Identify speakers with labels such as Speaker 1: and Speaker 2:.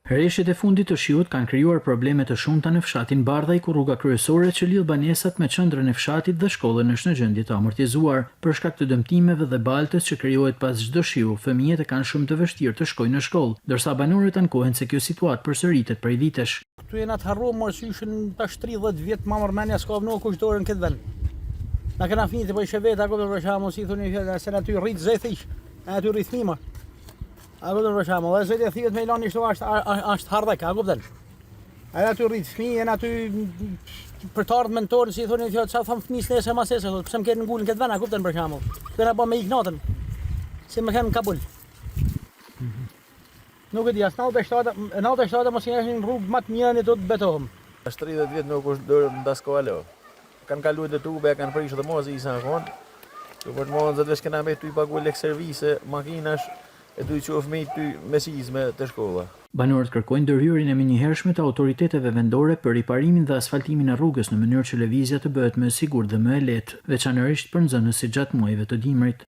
Speaker 1: Rreshtet e fundit të shiut kanë krijuar probleme të shumta në fshatin Bardhaj, ku rruga kryesore që lidh banesat me qendrën e fshatit dhe shkollën është në gjendje të amortizuar. Për shkak të dëmtimeve dhe baltës që krijohet pas çdo shiu, fëmijët e kanë shumë të vështirë të shkojnë në shkollë, ndërsa banorët ankohen se kjo situatë përsëritet prej vitesh.
Speaker 2: Këtu jena të harruar morsyshin tash 30 vjet më mërmendja s'ka vënë kushtorën këtë vend. Na kena fëmijë të bëjë vetë apo për shkakun si thoni se aty rrit zethi, aty rrit fëmijë. A kupton për shembull, edhe zëti thjet me Elani këtu është hardhek, a kupton? Ai aty rrit fëmijë, janë aty për të ardhmen tonë, si thonë çfarë thon fëmijës nesër mas nesër, pse më kanë ngulën këtë vend, a kupton për shembull? Këna bë me ignatën. Si më kanë në Kabul. Nuk e di, as 97 mos janë në rrugë më të mira ne do të betohem.
Speaker 3: Është 30 vjet nuk është dorë ndaskalo. Kanë kaluar të tube, kanë prishur të mos i sa kon. Do të mos vetë kena me ty pagu lek servise, makinash e du i qofë me ty mesizme të shkolla.
Speaker 1: Banorët kërkojnë ndërhyrjen e menjëhershme të autoriteteve vendore për riparimin dhe asfaltimin e rrugës në mënyrë që lëvizja të bëhet më e sigurt dhe më e lehtë, veçanërisht për nxënësit gjatë muajve të dimrit.